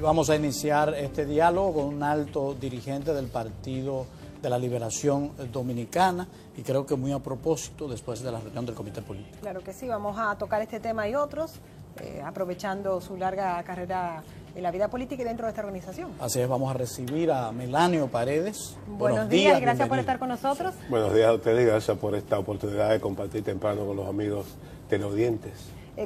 vamos a iniciar este diálogo con un alto dirigente del Partido de la Liberación Dominicana, y creo que muy a propósito después de la reunión del Comité Político. Claro que sí, vamos a tocar este tema y otros, aprovechando su larga carrera en la vida política y dentro de esta organización. Así es, vamos a recibir a Melanio Paredes. Buenos días y gracias por estar con nosotros. Buenos días a ustedes y gracias por esta oportunidad de compartir temprano con los amigos teleaudientes.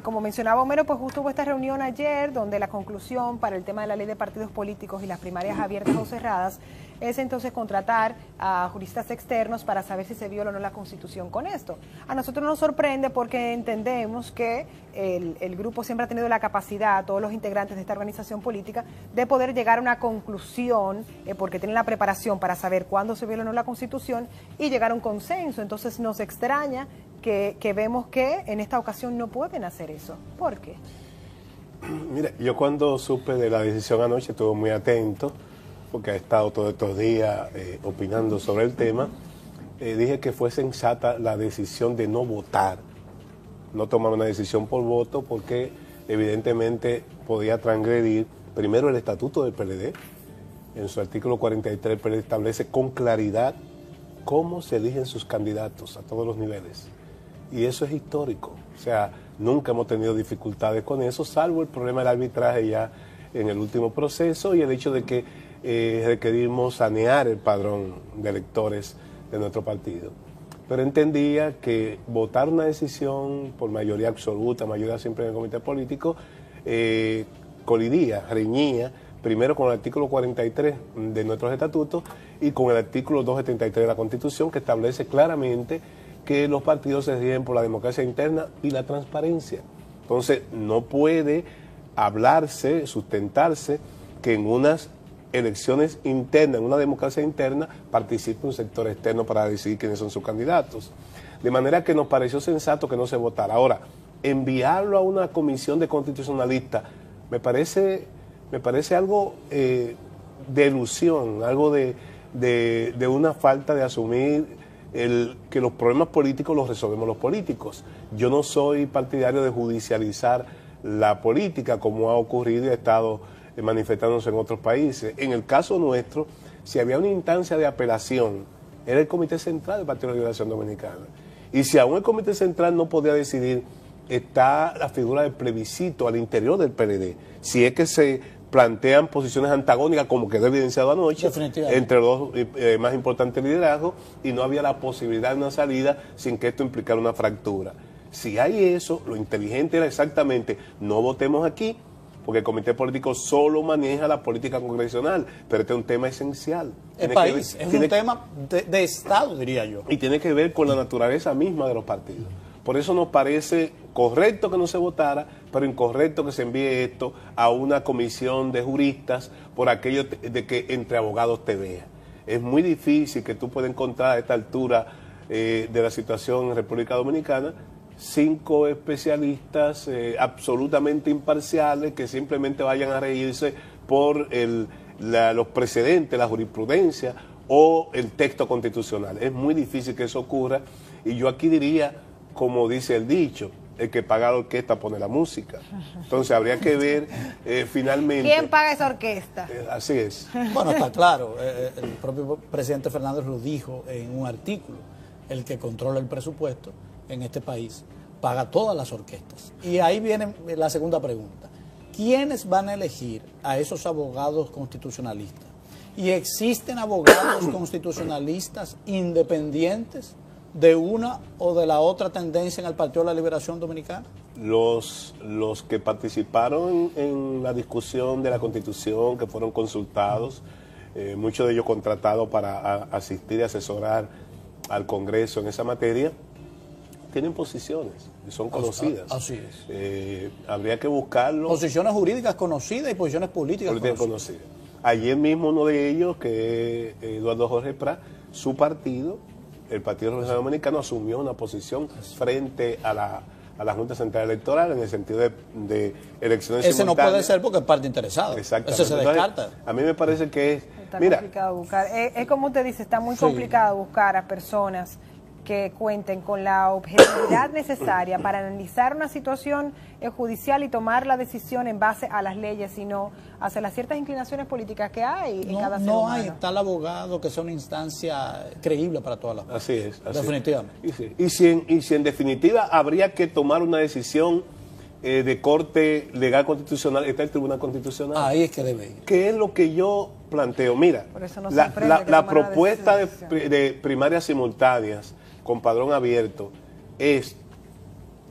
Como mencionaba Homero, pues justo hubo esta reunión ayer donde la conclusión para el tema de la ley de partidos políticos y las primarias abiertas o cerradas es entonces contratar a juristas externos para saber si se viola o no la Constitución con esto. A nosotros nos sorprende porque entendemos que el grupo siempre ha tenido la capacidad, todos los integrantes de esta organización política, de poder llegar a una conclusión, porque tienen la preparación para saber cuándo se viola o no la Constitución y llegar a un consenso. Entonces nos extraña que vemos que en esta ocasión no pueden hacer eso. ¿Por qué? Mira, yo cuando supe de la decisión anoche estuve muy atento, porque he estado todos estos días opinando sobre el tema. Dije que fue sensata la decisión de no votar, no tomar una decisión por voto, porque evidentemente podía transgredir primero el estatuto del PLD. En su artículo 43 el PLD establece con claridad cómo se eligen sus candidatos a todos los niveles. Y eso es histórico, o sea, nunca hemos tenido dificultades con eso, salvo el problema del arbitraje ya en el último proceso y el hecho de que requerimos sanear el padrón de electores de nuestro partido. Pero entendía que votar una decisión por mayoría absoluta, mayoría simple en el comité político, colidía, reñía, primero con el artículo 43 de nuestros estatutos y con el artículo 273 de la Constitución, que establece claramente que los partidos se rigen por la democracia interna y la transparencia. Entonces, no puede hablarse, sustentarse, que en unas elecciones internas, en una democracia interna, participe un sector externo para decidir quiénes son sus candidatos. De manera que nos pareció sensato que no se votara. Ahora, enviarlo a una comisión de constitucionalistas me parece algo de ilusión, algo de una falta de asumir que los problemas políticos los resolvemos los políticos. Yo no soy partidario de judicializar la política como ha ocurrido y ha estado manifestándose en otros países. En el caso nuestro, si había una instancia de apelación, era el Comité Central del Partido de la Liberación Dominicana. Y si aún el Comité Central no podía decidir, está la figura del plebiscito al interior del PLD. Si es que se plantean posiciones antagónicas, como quedó evidenciado anoche, entre los dos más importantes liderazgos, y no había la posibilidad de una salida sin que esto implicara una fractura. Si hay eso, lo inteligente era exactamente, no votemos aquí, porque el comité político solo maneja la política congresional, pero este es un tema esencial. El país, es un tema de Estado, diría yo. Y tiene que ver con la naturaleza misma de los partidos. Por eso nos parece correcto que no se votara, pero incorrecto que se envíe esto a una comisión de juristas por aquello de que entre abogados te vea. Es muy difícil que tú puedas encontrar a esta altura de la situación en República Dominicana 5 especialistas absolutamente imparciales que simplemente vayan a regirse por los precedentes, la jurisprudencia o el texto constitucional. Es muy difícil que eso ocurra y yo aquí diría, como dice el dicho, el que paga la orquesta pone la música. Entonces habría que ver finalmente... ¿Quién paga esa orquesta? Así es. Bueno, está claro, el propio presidente Fernández lo dijo en un artículo, el que controla el presupuesto en este país paga todas las orquestas. Y ahí viene la segunda pregunta. ¿Quiénes van a elegir a esos abogados constitucionalistas? ¿Y existen abogados constitucionalistas independientes de una o de la otra tendencia en el Partido de la Liberación Dominicana? Los que participaron en la discusión de la Constitución, que fueron consultados, muchos de ellos contratados para asistir y asesorar al Congreso en esa materia, tienen posiciones y son conocidas. Así es. Habría que buscarlo. Posiciones jurídicas conocidas y posiciones políticas conocidas. Ayer mismo uno de ellos, que es Eduardo Jorge Prat, su partido, el Partido Revolucionario Dominicano, asumió una posición frente a la Junta Central Electoral en el sentido de elecciones Ese simultáneas. no puede ser porque es parte interesada. Exactamente. Ese se descarta. Entonces, a mí me parece que es... Está complicado buscar. Es como usted dice, está muy complicado buscar a personas que cuenten con la objetividad necesaria para analizar una situación judicial y tomar la decisión en base a las leyes, sino hacia las ciertas inclinaciones políticas que hay en cada ser humano. No hay tal abogado que sea una instancia creíble para todas las partes. Así es. Definitivamente. Y si en definitiva habría que tomar una decisión de corte legal constitucional, está el Tribunal Constitucional. Ahí es que debe ir. ¿Qué es lo que yo planteo? Mira, la propuesta de primarias simultáneas con padrón abierto es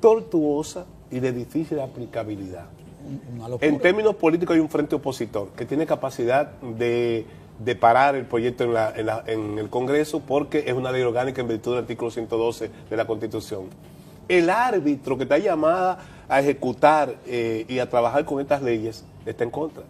tortuosa y de difícil aplicabilidad. En términos políticos hay un frente opositor que tiene capacidad de parar el proyecto en el Congreso porque es una ley orgánica en virtud del artículo 112 de la Constitución. El árbitro que está llamada a ejecutar y a trabajar con estas leyes está en contra.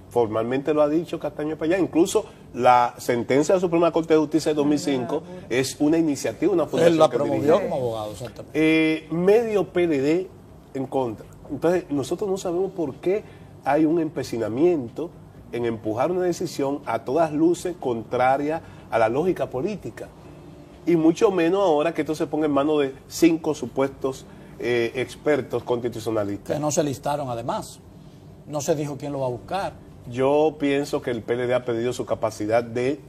Formalmente lo ha dicho Castaño Payá. Incluso la sentencia de la Suprema Corte de Justicia de 2005 es una iniciativa, una fundación. Él la promovió como abogado, exactamente. Medio PLD en contra. Entonces, nosotros no sabemos por qué hay un empecinamiento en empujar una decisión a todas luces contraria a la lógica política. Y mucho menos ahora que esto se ponga en manos de 5 supuestos expertos constitucionalistas. Que no se listaron además. No se dijo quién lo va a buscar. Yo pienso que el PLD ha perdido su capacidad de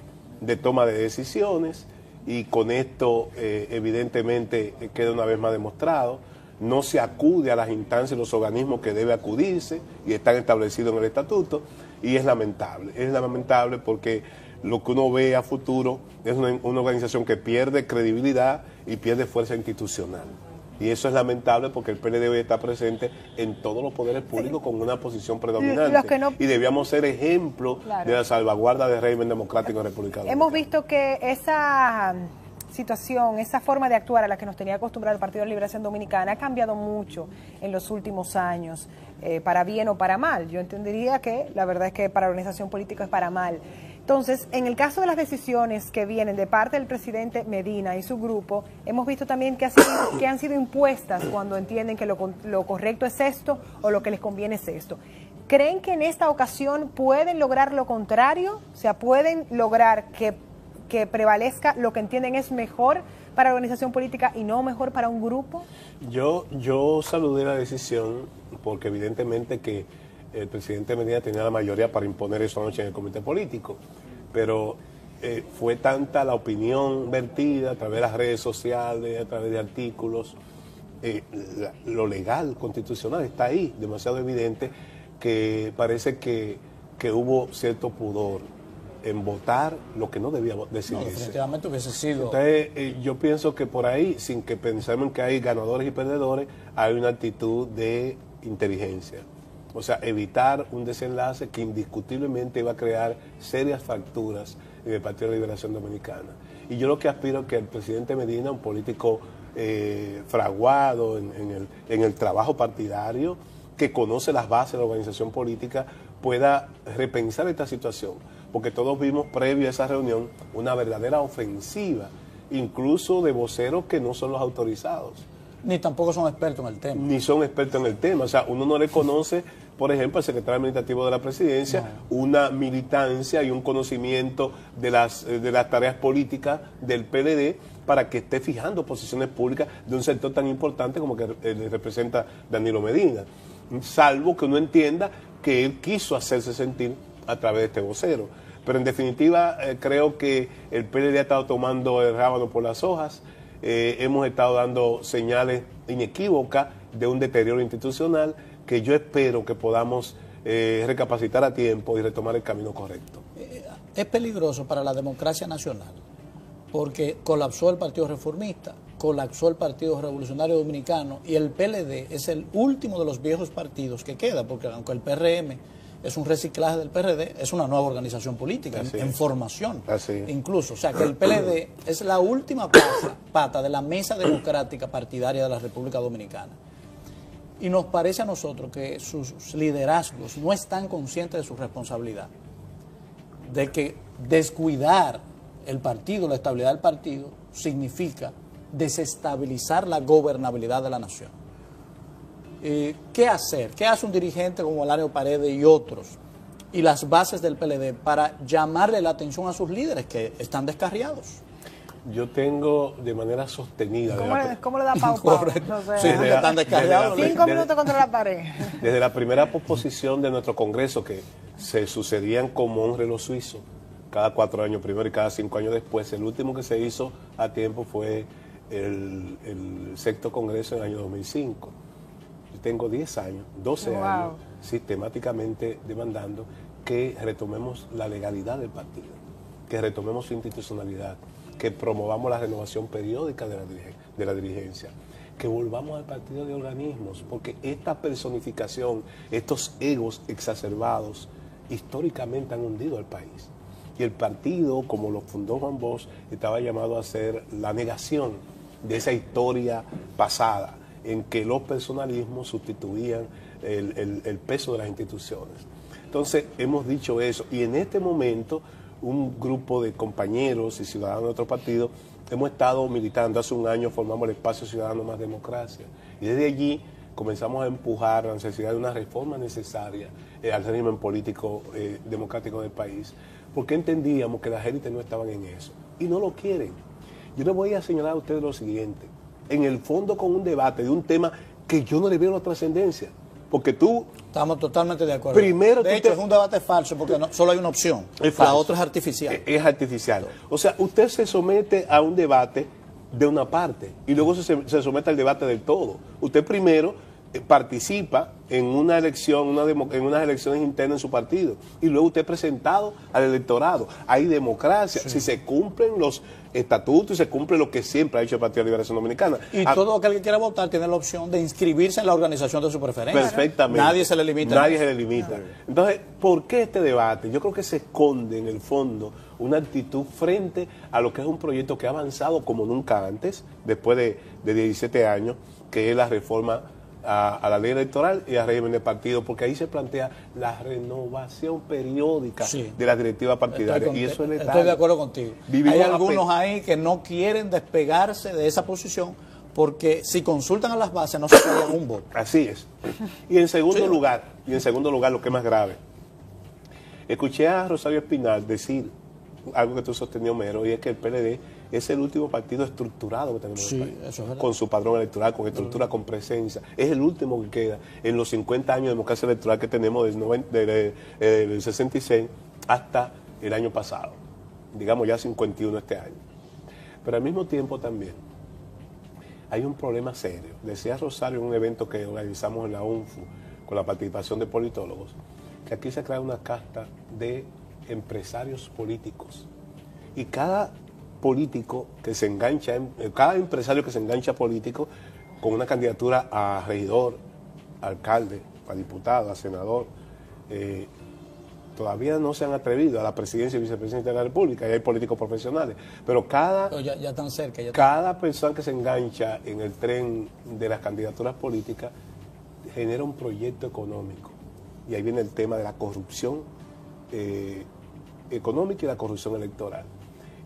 toma de decisiones y con esto evidentemente queda una vez más demostrado. No se acude a las instancias y los organismos que debe acudirse y están establecidos en el estatuto y es lamentable porque lo que uno ve a futuro es una organización que pierde credibilidad y pierde fuerza institucional. Y eso es lamentable porque el PLD debe estar presente en todos los poderes públicos con una posición predominante. Y debíamos ser ejemplo de la salvaguarda del régimen democrático en la República Dominicana. Hemos visto que esa situación, esa forma de actuar a la que nos tenía acostumbrado el Partido de Liberación Dominicana ha cambiado mucho en los últimos años, para bien o para mal. Yo entendería que la verdad es que para la organización política es para mal. Entonces, en el caso de las decisiones que vienen de parte del presidente Medina y su grupo, hemos visto también que han sido impuestas cuando entienden que lo correcto es esto o lo que les conviene es esto. ¿Creen que en esta ocasión pueden lograr lo contrario? O sea, ¿pueden lograr que prevalezca lo que entienden es mejor para la organización política y no mejor para un grupo? Yo saludé la decisión porque evidentemente que el presidente Medina tenía la mayoría para imponer eso anoche en el comité político, pero fue tanta la opinión vertida a través de las redes sociales, a través de artículos, lo legal, constitucional, está ahí, demasiado evidente, que parece que hubo cierto pudor en votar lo que no debía decidirse. No, definitivamente hubiese sido. Entonces, yo pienso que por ahí, sin que pensemos que hay ganadores y perdedores, hay una actitud de inteligencia. O sea, evitar un desenlace que indiscutiblemente va a crear serias fracturas en el Partido de Liberación Dominicana. Y yo lo que aspiro es que el presidente Medina, un político fraguado en el trabajo partidario, que conoce las bases de la organización política, pueda repensar esta situación. Porque todos vimos previo a esa reunión una verdadera ofensiva, incluso de voceros que no son los autorizados. Ni tampoco son expertos en el tema. Ni son expertos en el tema. O sea, uno no le conoce, por ejemplo, al secretario administrativo de la presidencia, una militancia y un conocimiento de las tareas políticas del PLD para que esté fijando posiciones públicas de un sector tan importante como que representa Danilo Medina. Salvo que uno entienda que él quiso hacerse sentir a través de este vocero. Pero en definitiva, creo que el PLD ha estado tomando el rábano por las hojas. Hemos estado dando señales inequívocas de un deterioro institucional que yo espero que podamos recapacitar a tiempo y retomar el camino correcto. Es peligroso para la democracia nacional porque colapsó el Partido Reformista, colapsó el Partido Revolucionario Dominicano y el PLD es el último de los viejos partidos que queda, porque aunque el PRM es un reciclaje del PRD, es una nueva organización política en formación. Incluso, o sea que el PLD es la última pata de la mesa democrática partidaria de la República Dominicana. Y nos parece a nosotros que sus liderazgos no están conscientes de su responsabilidad, de que descuidar el partido, la estabilidad del partido, significa desestabilizar la gobernabilidad de la nación. ¿Qué hacer? ¿Qué hace un dirigente como Eladio Paredes y otros y las bases del PLD para llamarle la atención a sus líderes que están descarriados? Yo tengo de manera sostenida. ¿Cómo le da Pau Pau? Correcto. Sí, están descargados. 5 minutos contra la pared. Desde la primera posposición de nuestro Congreso, que se sucedían como un reloj suizo, cada 4 años primero y cada 5 años después, el último que se hizo a tiempo fue el 6º Congreso en el año 2005. Yo tengo 10 años, 12 años, sistemáticamente demandando que retomemos la legalidad del partido, que retomemos su institucionalidad, que promovamos la renovación periódica de la dirigencia, que volvamos al partido de organismos, porque esta personificación, estos egos exacerbados, históricamente han hundido al país. Y el partido, como lo fundó Juan Bosch, estaba llamado a ser la negación de esa historia pasada, en que los personalismos sustituían el peso de las instituciones. Entonces, hemos dicho eso, y en este momento, un grupo de compañeros y ciudadanos de otro partido hemos estado militando. Hace un año formamos el Espacio Ciudadano Más Democracia, y desde allí comenzamos a empujar la necesidad de una reforma necesaria al régimen político democrático del país, porque entendíamos que las élites no estaban en eso, y no lo quieren. Yo les voy a señalar a ustedes lo siguiente, en el fondo con un debate de un tema que yo no le veo la trascendencia, porque tú... Estamos totalmente de acuerdo. Primero, de hecho, es un debate falso, porque solo hay una opción. La otra es artificial. Es artificial. O sea, usted se somete a un debate de una parte y luego se somete al debate del todo. Usted primero participa en una elección, en unas elecciones internas en su partido, y luego usted es presentado al electorado. Hay democracia, si se cumplen los estatutos y se cumple lo que siempre ha hecho el Partido de Liberación Dominicana. Y todo aquel que quiera votar tiene la opción de inscribirse en la organización de su preferencia. Perfectamente. Nadie se le limita. Nadie se le limita. Entonces, ¿por qué este debate? Yo creo que se esconde en el fondo una actitud frente a lo que es un proyecto que ha avanzado como nunca antes, después de 17 años, que es la reforma a la ley electoral y al régimen de partido, porque ahí se plantea la renovación periódica de las directivas partidarias. Y eso es letal. Estoy de acuerdo contigo. Hay algunos ahí que no quieren despegarse de esa posición, porque si consultan a las bases no se sacan un voto. Así es. Y en segundo lugar, lo que es más grave, escuché a Rosario Espinal decir algo que tú sostenió, Mero, y es que el PLD es el último partido estructurado que tenemos en el país, eso es verdad. con su padrón electoral, con estructura, con presencia. Es el último que queda en los 50 años de democracia electoral que tenemos desde el 66 hasta el año pasado, digamos ya 51 este año. Pero al mismo tiempo también hay un problema serio. Decía Rosario en un evento que organizamos en la UNFU con la participación de politólogos, que aquí se crea una casta de empresarios políticos, y cada político que se engancha, cada empresario que se engancha político con una candidatura a regidor, a alcalde, a diputado, a senador, todavía no se han atrevido a la presidencia y vicepresidencia de la República, y hay políticos profesionales, pero ya están cerca. Cada persona que se engancha en el tren de las candidaturas políticas genera un proyecto económico, y ahí viene el tema de la corrupción económica y la corrupción electoral.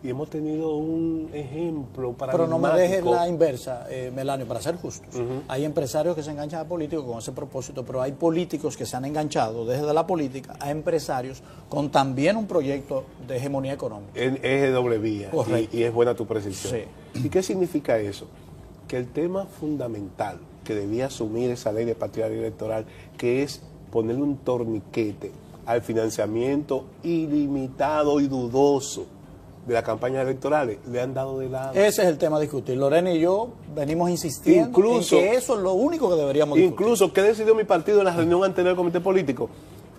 Y hemos tenido un ejemplo paradigmático. Pero no me dejes la inversa, Melanio, para ser justos. Hay empresarios que se enganchan a políticos con ese propósito, pero hay políticos que se han enganchado desde la política a empresarios con también un proyecto de hegemonía económica. Es de doble vía, y es buena tu precisión. Sí. ¿Y qué significa eso? Que el tema fundamental que debía asumir esa ley de partidaria electoral, que es ponerle un torniquete al financiamiento ilimitado y dudoso de las campañas electorales, le han dado de lado. Ese es el tema a discutir. Lorena y yo venimos insistiendo en que eso es lo único que deberíamos discutir. Incluso, ¿qué decidió mi partido en la reunión anterior del comité político?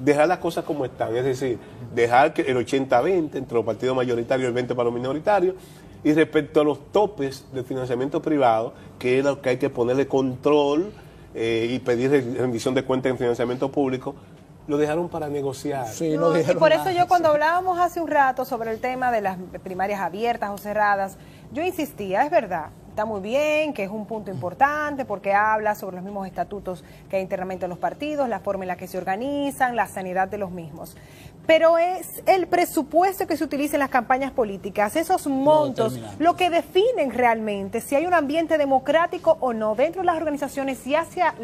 Dejar las cosas como están, es decir, dejar que el 80-20 entre los partidos mayoritarios y el 20 para los minoritarios, y respecto a los topes de financiamiento privado, que es lo que hay que ponerle control y pedir rendición de cuentas en financiamiento público, lo dejaron para negociar. Sí, no, y por eso yo cuando hablábamos hace un rato sobre el tema de las primarias abiertas o cerradas, yo insistía, es verdad, está muy bien, que es un punto importante porque habla sobre los mismos estatutos que hay internamente en los partidos, la forma en la que se organizan, la sanidad de los mismos. Pero es el presupuesto que se utiliza en las campañas políticas, esos montos, lo que definen realmente si hay un ambiente democrático o no dentro de las organizaciones y hacia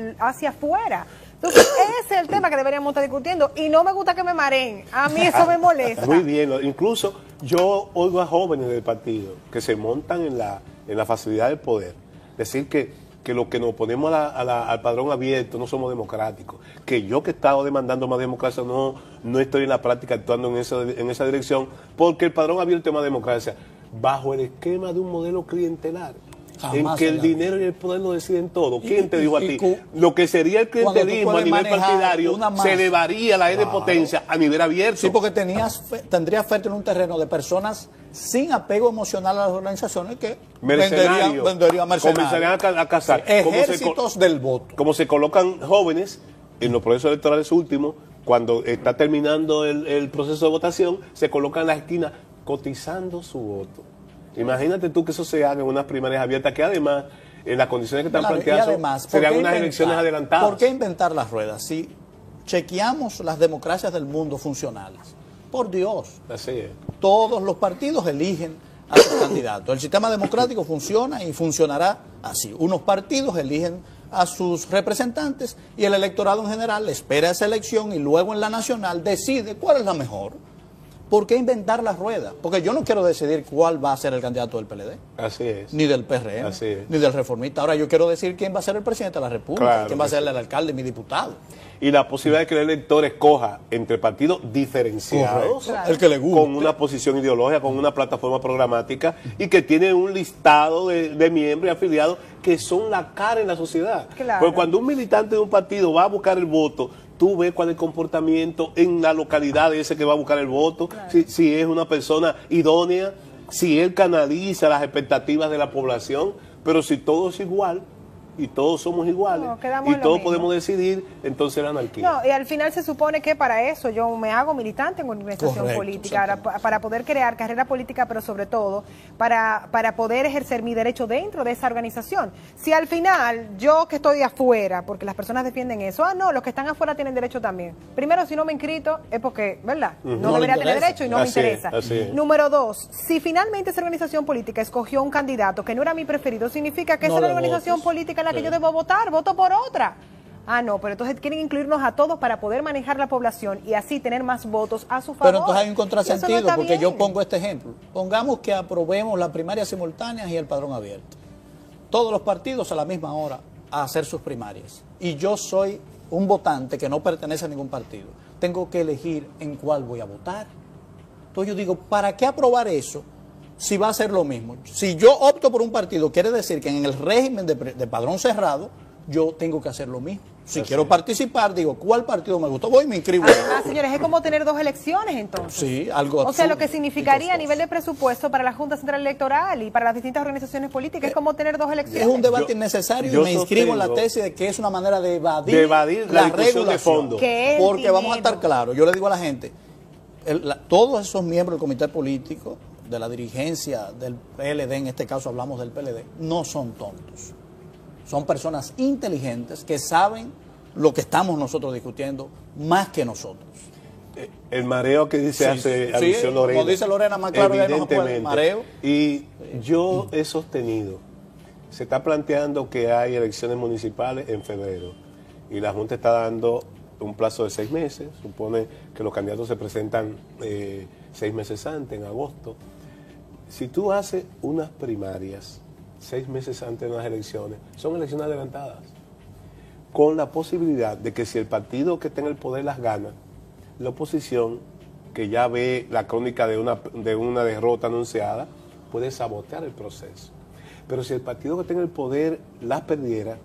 afuera. Entonces, ese es el tema que deberíamos estar discutiendo y no me gusta que me mareen. A mí eso me molesta. Muy bien, incluso yo oigo a jóvenes del partido que se montan en la facilidad del poder, decir que los que nos oponemos al padrón abierto no somos democráticos, que yo que he estado demandando más democracia no estoy en la práctica actuando en esa dirección, porque el padrón abierto es más democracia, bajo el esquema de un modelo clientelar. En que el dinero y el poder lo deciden todo. ¿Quién te dijo a ti? Lo que sería el clientelismo a nivel partidario se elevaría la de potencia a nivel abierto. Sí, porque tendrías fértil un terreno de personas sin apego emocional a las organizaciones que venderían mercenarios. Comenzarían a cazar. Ejércitos del voto. Como se colocan jóvenes en los procesos electorales últimos, cuando está terminando el proceso de votación, se colocan en la esquina cotizando su voto. Imagínate tú que eso se haga en unas primarias abiertas, que además, en las condiciones que están planteadas, serían unas elecciones adelantadas. ¿Por qué inventar las ruedas? Si chequeamos las democracias del mundo funcionales, por Dios, así es. Todos los partidos eligen a sus candidatos. El sistema democrático funciona y funcionará así. Unos partidos eligen a sus representantes y el electorado en general espera esa elección y luego en la nacional decide cuál es la mejor. ¿Por qué inventar las ruedas? Porque yo no quiero decidir cuál va a ser el candidato del PLD. Así es. Ni del PRM, así es. Ni del Reformista. Ahora yo quiero decir quién va a ser el presidente de la República, claro, quién va a ser el alcalde, mi diputado. Y la posibilidad de que el elector escoja entre partidos diferenciados, claro, el que le guste, con una posición ideológica, con una plataforma programática y que tiene un listado de miembros y afiliados que son la cara en la sociedad. Claro. Porque cuando un militante de un partido va a buscar el voto, tú ves cuál es el comportamiento en la localidad de ese que va a buscar el voto, claro, si es una persona idónea, si él canaliza las expectativas de la población, pero si todo es igual y todos somos iguales y todos podemos decidir, entonces la anarquía. No, y al final se supone que para eso yo me hago militante en una organización política, para poder crear carrera política, pero sobre todo para poder ejercer mi derecho dentro de esa organización. Si al final yo que estoy afuera, porque las personas defienden eso, no, los que están afuera tienen derecho también. Primero, si no me he inscrito es porque, ¿verdad? No debería tener derecho y no me interesa. Número dos, si finalmente esa organización política escogió un candidato que no era mi preferido, significa que esa es la organización política en la que yo debo votar, voto por otra. No, pero entonces quieren incluirnos a todos para poder manejar la población y así tener más votos a su favor. Pero entonces hay un contrasentido, no porque bien. yo pongo este ejemplo. Pongamos que aprobemos las primarias simultáneas y el padrón abierto. Todos los partidos a la misma hora a hacer sus primarias. Y yo soy un votante que no pertenece a ningún partido. Tengo que elegir en cuál voy a votar. Entonces yo digo, ¿para qué aprobar eso si va a ser lo mismo? Si yo opto por un partido, quiere decir que en el régimen de padrón cerrado, yo tengo que hacer lo mismo. Si quiero participar, digo, ¿cuál partido me gusta? Voy y me inscribo. Además, señores, es como tener dos elecciones entonces. Sí, algo absurdo. O sea, lo que significaría a nivel de presupuesto para la Junta Central Electoral y para las distintas organizaciones políticas es como tener dos elecciones. Es un debate innecesario y me inscribo en la tesis de que es una manera de evadir la discusión de fondo. Porque vamos a estar claros, yo le digo a la gente, todos esos miembros del comité político, de la dirigencia del PLD, en este caso hablamos del PLD, no son tontos. Son personas inteligentes que saben lo que estamos nosotros discutiendo más que nosotros. El mareo que dice hace alusión Lorena. Como dice Lorena, más claro evidentemente. El mareo. Y yo he sostenido, se está planteando que hay elecciones municipales en febrero y la Junta está dando un plazo de 6 meses. Supone que los candidatos se presentan 6 meses antes, en agosto. Si tú haces unas primarias 6 meses antes de unas elecciones, son elecciones adelantadas, con la posibilidad de que si el partido que está en el poder las gana, la oposición, que ya ve la crónica de una derrota anunciada, puede sabotear el proceso. Pero si el partido que está en el poder las perdiera,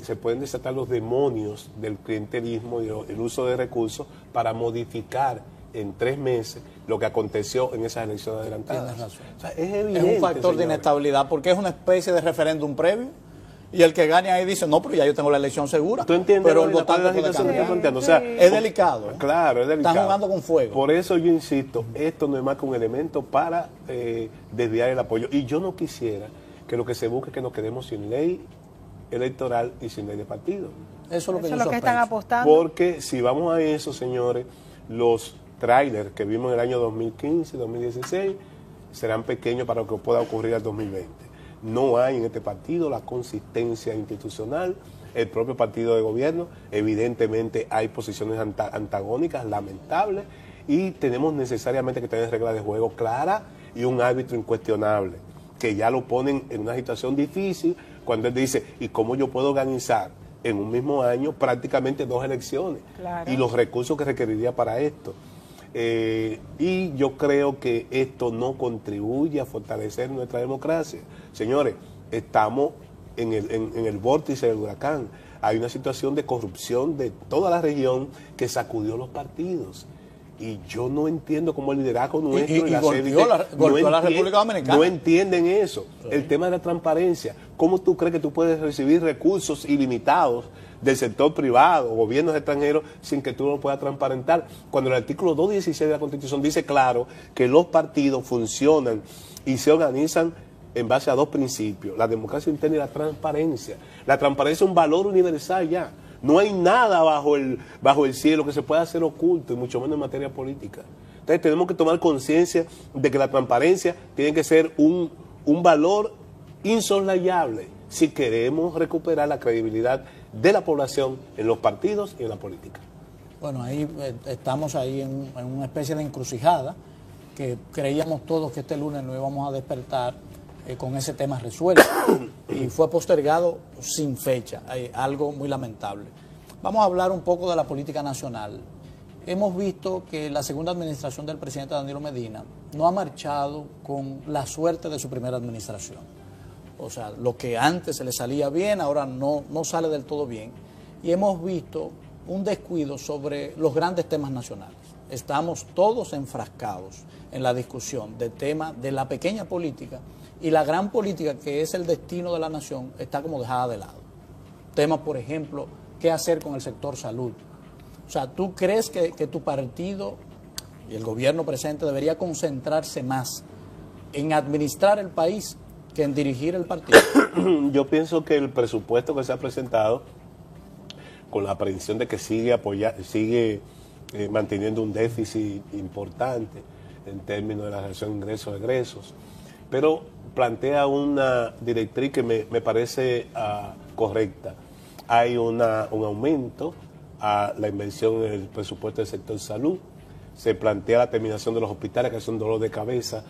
se pueden desatar los demonios del clientelismo y el uso de recursos para modificar en 3 meses lo que aconteció en esas elecciones adelantadas. Tienes razón. O sea, es evidente, es un factor de inestabilidad porque es una especie de referéndum previo y el que gane ahí dice, no, pero ya yo tengo la elección segura. ¿Tú entiendes? Pero el votante puede cambiar. O sea, es delicado. Claro, es delicado. Están jugando con fuego. Por eso yo insisto, esto no es más que un elemento para desviar el apoyo. Y yo no quisiera que lo que se busque es que nos quedemos sin ley electoral y sin ley de partido. Eso es lo que están apostando. Porque si vamos a eso, señores, los trailers que vimos en el año 2015, 2016, serán pequeños para lo que pueda ocurrir al 2020. No hay en este partido la consistencia institucional, el propio partido de gobierno. Evidentemente hay posiciones antagónicas, lamentables, y tenemos necesariamente que tener reglas de juego claras y un árbitro incuestionable, que ya lo ponen en una situación difícil cuando él dice, ¿y cómo yo puedo organizar en un mismo año prácticamente 2 elecciones? Claro. Y los recursos que requeriría para esto. Y yo creo que esto no contribuye a fortalecer nuestra democracia. Señores, estamos en el vórtice del huracán. Hay una situación de corrupción de toda la región que sacudió los partidos. Y yo no entiendo cómo el liderazgo nuestro y golpeó la República Dominicana. No entienden eso. Sí. El tema de la transparencia. ¿Cómo tú crees que tú puedes recibir recursos ilimitados del sector privado o gobiernos extranjeros sin que tú lo puedas transparentar? Cuando el artículo 216 de la Constitución dice claro que los partidos funcionan y se organizan en base a 2 principios, la democracia interna y la transparencia. La transparencia es un valor universal ya. No hay nada bajo el cielo que se pueda hacer oculto, y mucho menos en materia política. Entonces tenemos que tomar conciencia de que la transparencia tiene que ser un valor insoslayable si queremos recuperar la credibilidad de la población en los partidos y en la política. Bueno, ahí estamos ahí en una especie de encrucijada que creíamos todos que este lunes nos íbamos a despertar con ese tema resuelto y fue postergado sin fecha, algo muy lamentable. Vamos a hablar un poco de la política nacional. Hemos visto que la segunda administración del presidente Danilo Medina no ha marchado con la suerte de su primera administración. O sea, lo que antes se le salía bien, ahora no sale del todo bien. Y hemos visto un descuido sobre los grandes temas nacionales. Estamos todos enfrascados en la discusión del tema de la pequeña política, y la gran política, que es el destino de la nación, está como dejada de lado. Temas, por ejemplo, ¿qué hacer con el sector salud? O sea, ¿tú crees que tu partido y el gobierno presente debería concentrarse más en administrar el país que en dirigir el partido? Yo pienso que el presupuesto que se ha presentado, con la aprehensión de que sigue manteniendo un déficit importante en términos de la relación ingresos-egresos, pero plantea una directriz que me parece correcta. Hay un aumento a la inversión en el presupuesto del sector salud. Se plantea la terminación de los hospitales, que es un dolor de cabeza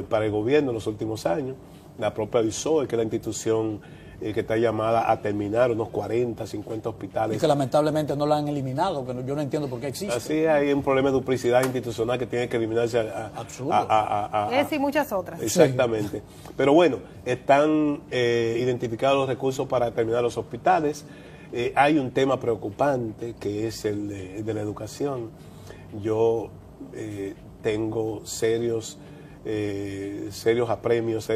para el gobierno en los últimos años. La propia ISOE, que es la institución que está llamada a terminar unos 40, 50 hospitales. Y que lamentablemente no la han eliminado, que yo no entiendo por qué existe. Así hay un problema de duplicidad institucional que tiene que eliminarse. Y muchas otras. Exactamente. Sí. Pero bueno, están identificados los recursos para terminar los hospitales. Hay un tema preocupante que es el de la educación. Yo tengo serios apremios,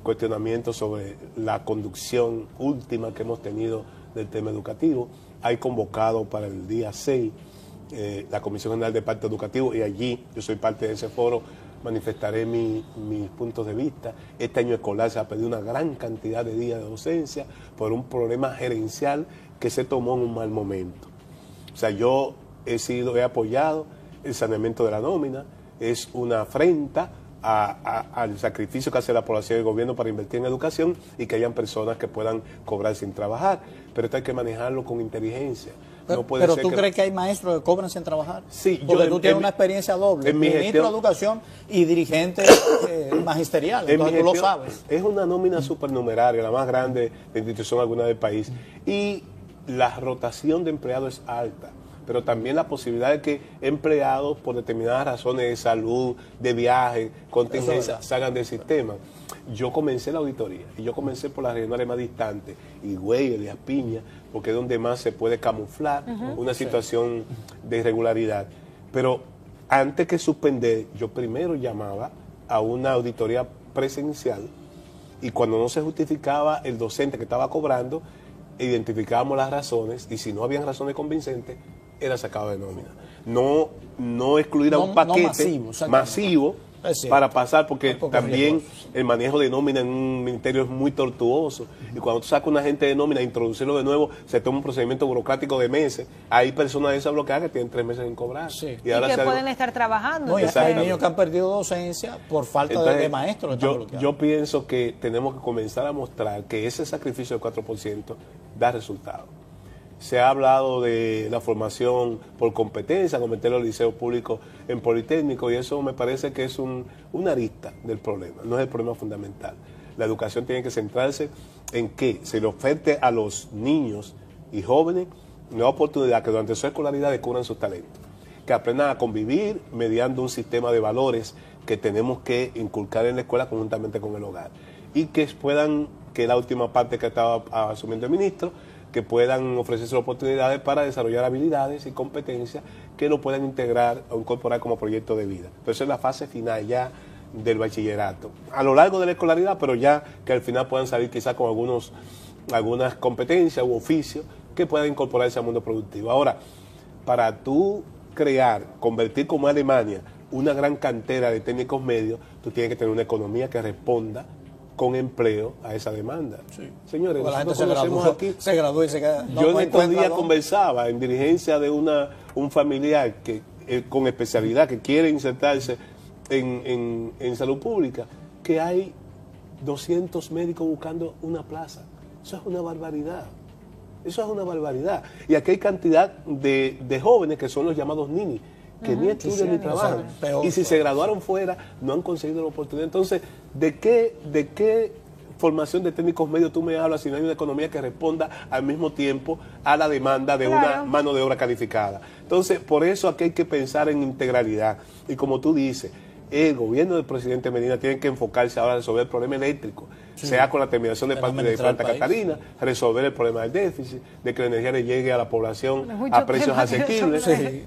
cuestionamientos sobre la conducción última que hemos tenido del tema educativo. Hay convocado para el día 6 la Comisión General de Pacto Educativo, y allí, yo soy parte de ese foro, manifestaré mis puntos de vista. Este año escolar se ha perdido una gran cantidad de días de docencia por un problema gerencial que se tomó en un mal momento. O sea, yo he apoyado el saneamiento de la nómina. Es una afrenta al sacrificio que hace la población y el gobierno para invertir en educación y que hayan personas que puedan cobrar sin trabajar. Pero esto hay que manejarlo con inteligencia. Pero ¿tú crees que hay maestros que cobran sin trabajar? Sí. Porque tú tienes una experiencia doble, ministro de Educación y dirigente magisterial, entonces tú lo sabes. Es una nómina supernumeraria, la más grande de institución alguna del país. Y la rotación de empleados es alta, pero también la posibilidad de que empleados por determinadas razones de salud, de viaje, contingencia, salgan del sistema. Yo comencé la auditoría y yo comencé por las regionales más distantes, Higüey, Elías Piña, porque es donde más se puede camuflar una situación de irregularidad. Pero antes que suspender, yo primero llamaba a una auditoría presencial, y cuando no se justificaba el docente que estaba cobrando, identificábamos las razones, y si no habían razones convincentes, era sacado de nómina. No excluir a un paquete masivo para pasar, porque Tampoco también riesgoso. el manejo de nómina en un ministerio es muy tortuoso. Y cuando tú sacas una gente de nómina e introducirlo de nuevo, se toma un procedimiento burocrático de meses. Hay personas de esa bloqueada que tienen 3 meses sin cobrar. Sí. Y que pueden estar trabajando. No, y hay Exactamente. niños que han perdido docencia por falta Entonces, de maestros. yo pienso que tenemos que comenzar a mostrar que ese sacrificio del 4% da resultados. Se ha hablado de la formación por competencia, convertir los liceos públicos en politécnicos, y eso me parece que es una arista del problema, no es el problema fundamental. La educación tiene que centrarse en que se le oferte a los niños y jóvenes una oportunidad que durante su escolaridad descubran sus talentos, que aprendan a convivir mediante un sistema de valores que tenemos que inculcar en la escuela conjuntamente con el hogar, y que puedan, que es la última parte que estaba asumiendo el ministro, que puedan ofrecerse oportunidades para desarrollar habilidades y competencias que lo puedan integrar o incorporar como proyecto de vida. Entonces es la fase final ya del bachillerato, a lo largo de la escolaridad, pero ya que al final puedan salir quizás con algunas competencias u oficios que puedan incorporarse al mundo productivo. Ahora, para tú convertir como Alemania una gran cantera de técnicos medios, tú tienes que tener una economía que responda con empleo a esa demanda. Sí. Señores, la gente nosotros conocemos aquí. se graduó y se queda. Yo en estos días conversaba en dirigencia de un familiar que con especialidad que quiere insertarse en salud pública, que hay 200 médicos buscando una plaza. Eso es una barbaridad. Eso es una barbaridad. Y aquí hay cantidad de jóvenes que son los llamados ninis, que ni estudian ni trabajan. Y si se graduaron fuera, no han conseguido la oportunidad. Entonces, ¿de qué formación de técnicos medios tú me hablas si no hay una economía que responda al mismo tiempo a la demanda de una mano de obra calificada? Entonces, por eso aquí hay que pensar en integralidad. Y como tú dices, el gobierno del presidente Medina tiene que enfocarse ahora a resolver el problema eléctrico, sea con la terminación de Planta Catalina, resolver el problema del déficit, de que la energía le llegue a la población a precios asequibles. Sí.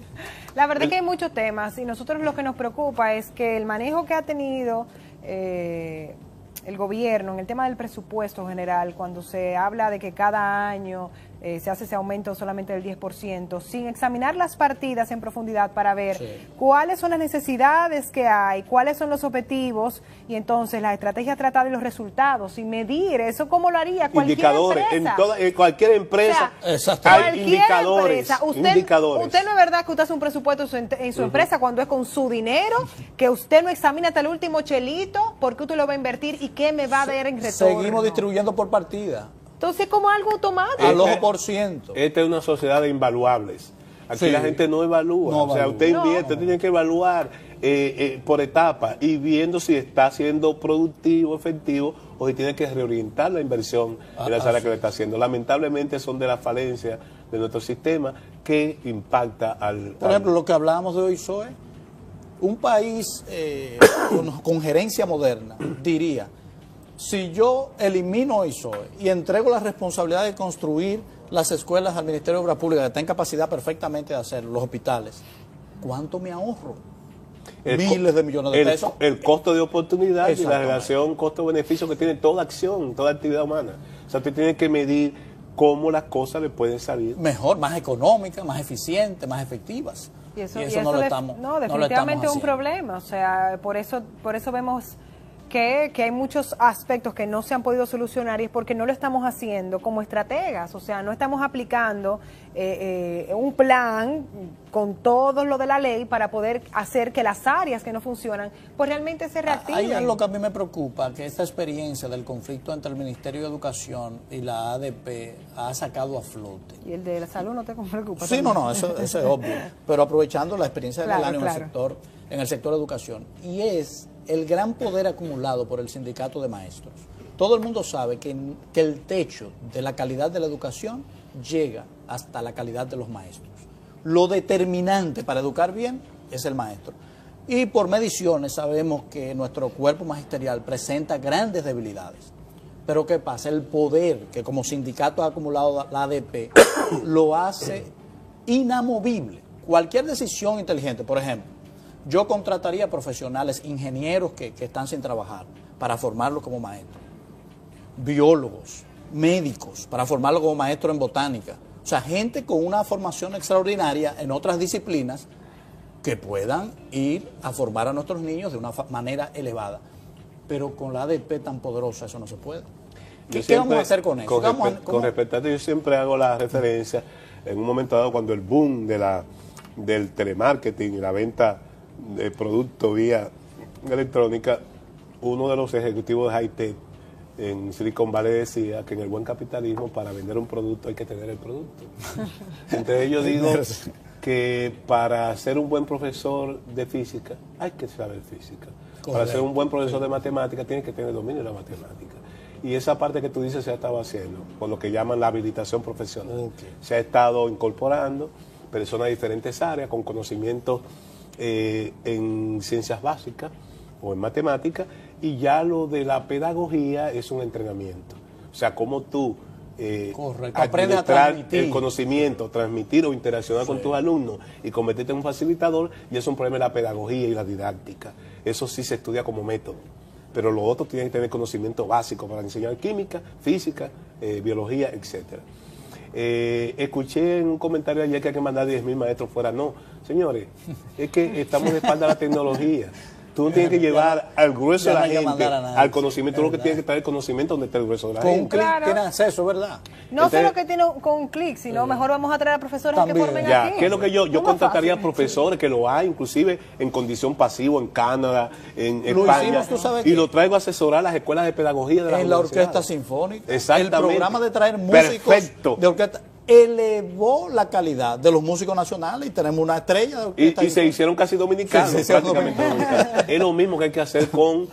La verdad es que hay muchos temas y nosotros lo que nos preocupa es que el manejo que ha tenido el gobierno en el tema del presupuesto general, cuando se habla de que cada año se hace ese aumento solamente del 10%, sin examinar las partidas en profundidad para ver cuáles son las necesidades que hay, cuáles son los objetivos y entonces las estrategias tratadas y los resultados y medir eso. ¿Cómo lo haría cualquier indicadores empresa? En cualquier empresa hay indicadores. Usted no es verdad que usted hace un presupuesto en su empresa cuando es con su dinero, que usted no examina hasta el último chelito, porque usted lo va a invertir y qué me va a dar en retorno. Seguimos distribuyendo por partida. Entonces, como algo automático. Al ojo por ciento. Esta es una sociedad de invaluables. Aquí la gente no evalúa. No o sea, usted invierte, usted tiene que evaluar por etapas y viendo si está siendo productivo, efectivo, o si tiene que reorientar la inversión en las áreas que le está haciendo. Lamentablemente son de las falencias de nuestro sistema que impacta al... Por ejemplo, lo que hablábamos de hoy, Zoe, un país con gerencia moderna diría: si yo elimino ISOE y entrego la responsabilidad de construir las escuelas al Ministerio de Obras Públicas, que está en capacidad perfectamente de hacerlo, los hospitales, ¿cuánto me ahorro? Miles de millones de pesos. El costo de oportunidad y la relación costo-beneficio que tiene toda acción, toda actividad humana. O sea, usted tiene que medir cómo las cosas le pueden salir. Mejor, más económicas, más eficientes, más efectivas. Y eso no lo estamos definitivamente es un problema. O sea, por eso vemos que hay muchos aspectos que no se han podido solucionar y es porque no lo estamos haciendo como estrategas, o sea, no estamos aplicando un plan con todo lo de la ley para poder hacer que las áreas que no funcionan pues realmente se reactiven. Hay algo que a mí me preocupa, que esta experiencia del conflicto entre el Ministerio de Educación y la ADP ha sacado a flote. ¿Y el de la salud no te preocupa? Sí, no, eso es obvio, pero aprovechando la experiencia del año en el sector de educación, y es el gran poder acumulado por el sindicato de maestros. Todo el mundo sabe que el techo de la calidad de la educación llega hasta la calidad de los maestros. Lo determinante para educar bien es el maestro. Y por mediciones sabemos que nuestro cuerpo magisterial presenta grandes debilidades. Pero ¿qué pasa? El poder que como sindicato ha acumulado la ADP lo hace inamovible. Cualquier decisión inteligente, por ejemplo, yo contrataría profesionales, ingenieros que están sin trabajar, para formarlos como maestros. Biólogos, médicos, para formarlos como maestros en botánica. O sea, gente con una formación extraordinaria en otras disciplinas que puedan ir a formar a nuestros niños de una manera elevada. Pero con la ADP tan poderosa eso no se puede. ¿Qué vamos a hacer con eso? Con respecto a esto, yo siempre hago la referencia, en un momento dado, cuando el boom del telemarketing y la venta de productos vía electrónica, uno de los ejecutivos de high-tech en Silicon Valley decía que en el buen capitalismo, para vender un producto hay que tener el producto. Entonces yo digo que para ser un buen profesor de física hay que saber física. Correcto. Para ser un buen profesor de matemática tienes que tener dominio de la matemática. Y esa parte que tú dices se ha estado haciendo, por lo que llaman la habilitación profesional. Okay. Se ha estado incorporando personas de diferentes áreas con conocimientos en ciencias básicas o en matemáticas, y ya lo de la pedagogía es un entrenamiento. O sea, cómo tú administrar el conocimiento, transmitir o interaccionar con tus alumnos y convertirte en un facilitador, y es un problema de la pedagogía y la didáctica. Eso sí se estudia como método. Pero los otros tienen que tener conocimiento básico para enseñar química, física, biología, etcétera. Escuché en un comentario ayer que hay que mandar 10.000 maestros fuera. No, señores, es que estamos de espalda a la tecnología. Tú no tienes que llevar al grueso de la gente al conocimiento, tú lo que tienes que traer el conocimiento donde está el grueso de la gente. Con un clic tienen acceso, ¿verdad? No solo que tiene con un clic, sino mejor vamos a traer a profesores que formen aquí. ¿Qué es lo que yo contrataría profesores, que lo hay, inclusive en condición pasiva, en Canadá, en España, y lo traigo a asesorar a las escuelas de pedagogía de la la orquesta sinfónica. Exactamente. El programa de traer músicos de orquesta elevó la calidad de los músicos nacionales y tenemos una estrella de orquesta. Y se hicieron casi dominicanos, prácticamente dominicanos. Es lo mismo que hay que hacer con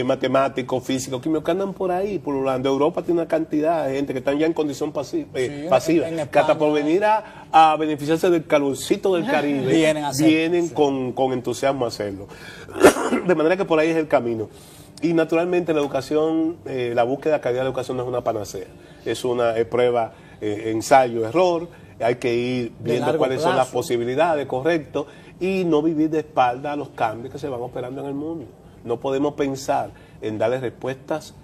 matemáticos, físicos, químicos que andan por ahí, por Holanda. Europa tiene una cantidad de gente que están ya en condición pasiva, que hasta por venir a beneficiarse del calorcito del Caribe, vienen con entusiasmo a hacerlo. De manera que por ahí es el camino. Y naturalmente la educación, la búsqueda de calidad de la educación no es una panacea, es una prueba, ensayo, error, hay que ir viendo cuáles son las posibilidades, correcto, y no vivir de espalda a los cambios que se van operando en el mundo. No podemos pensar en darle respuestas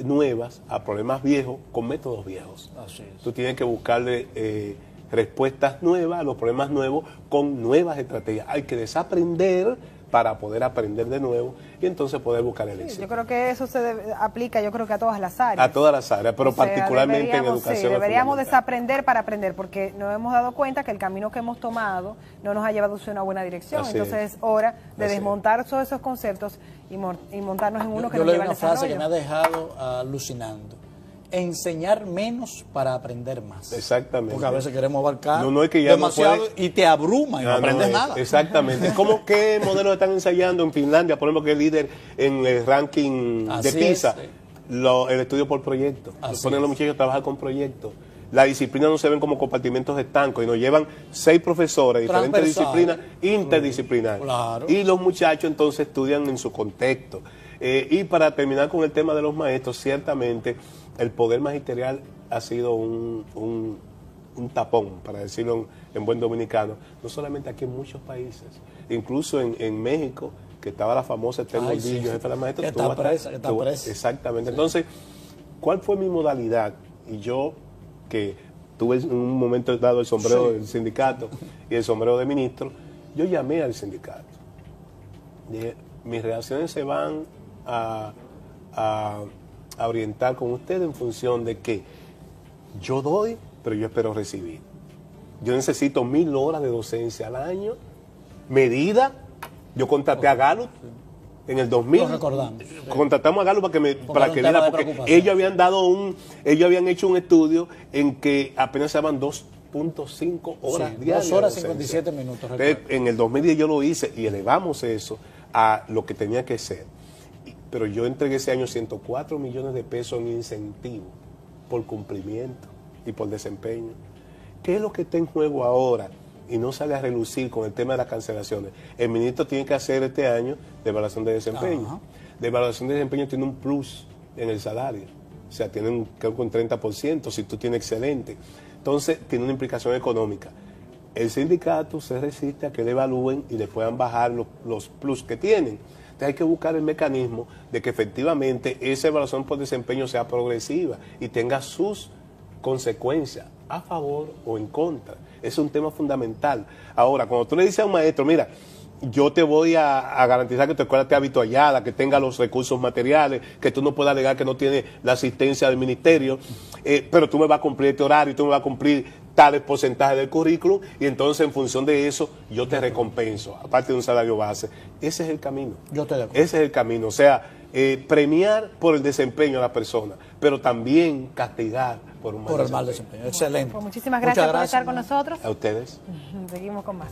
nuevas a problemas viejos con métodos viejos. Así es. Tú tienes que buscarle respuestas nuevas a los problemas nuevos con nuevas estrategias. Hay que desaprender para poder aprender de nuevo y entonces poder buscar el éxito. Yo creo que eso aplica, yo creo que a todas las áreas. A todas las áreas, pero particularmente en educación. Sí, deberíamos desaprender para aprender, porque nos hemos dado cuenta que el camino que hemos tomado no nos ha llevado hacia una buena dirección. Así entonces es hora de desmontar todos esos conceptos y montarnos en uno que nos lleve al desarrollo. Yo leí una frase que me ha dejado alucinando. Enseñar menos para aprender más. Exactamente. Porque a veces queremos abarcar que ya demasiado y te abruma y no aprendes nada. Exactamente. Es como qué modelos están ensayando en Finlandia, por ejemplo, que es líder en el ranking de PISA, el estudio por proyecto. Ponen a los muchachos a trabajar con proyectos. La disciplina no se ven como compartimentos estancos y nos llevan 6 profesores de diferentes disciplinas interdisciplinarias. Claro. Y los muchachos entonces estudian en su contexto. Y para terminar con el tema de los maestros, ciertamente el poder magisterial ha sido un tapón, para decirlo en buen dominicano, no solamente aquí, en muchos países, incluso en México, que estaba la famosa Esther Gordillo, jefe de la maestra. Está presa. Exactamente. Entonces, ¿cuál fue mi modalidad? Y yo, que tuve en un momento dado el sombrero del sindicato y el sombrero de ministro, yo llamé al sindicato. Dije, mis reacciones se van a orientar con usted en función de que yo doy, pero yo espero recibir. Yo necesito 1.000 horas de docencia al año, medida. Yo contraté a Gallup en el 2000. Contratamos a Gallup para que diera, porque ellos habían hecho un estudio en que apenas se daban 2.5 horas diarias. 2 horas 57 minutos. En el 2010 yo lo hice y elevamos eso a lo que tenía que ser. Pero yo entregué ese año 104 millones de pesos en incentivo por cumplimiento y por desempeño. ¿Qué es lo que está en juego ahora? Y no sale a relucir con el tema de las cancelaciones. El ministro tiene que hacer este año de evaluación de desempeño. Ajá. De evaluación de desempeño tiene un plus en el salario. O sea, tiene creo que un 30% si tú tienes excelente. Entonces, tiene una implicación económica. El sindicato se resiste a que le evalúen y le puedan bajar los plus que tienen. Hay que buscar el mecanismo de que efectivamente esa evaluación por desempeño sea progresiva y tenga sus consecuencias a favor o en contra. Es un tema fundamental. Ahora, cuando tú le dices a un maestro, mira, yo te voy a garantizar que tu escuela esté habituallada, que tenga los recursos materiales, que tú no puedas alegar que no tiene la asistencia del ministerio, pero tú me vas a cumplir este horario, tú me vas a cumplir tales porcentajes del currículum, y entonces en función de eso yo te recompenso, aparte de un salario base. Ese es el camino. Yo estoy de acuerdo. Ese es el camino, o sea, premiar por el desempeño de la persona, pero también castigar por un mal desempeño. Excelente. Pues muchísimas gracias por estar con nosotros. A ustedes. Seguimos con más.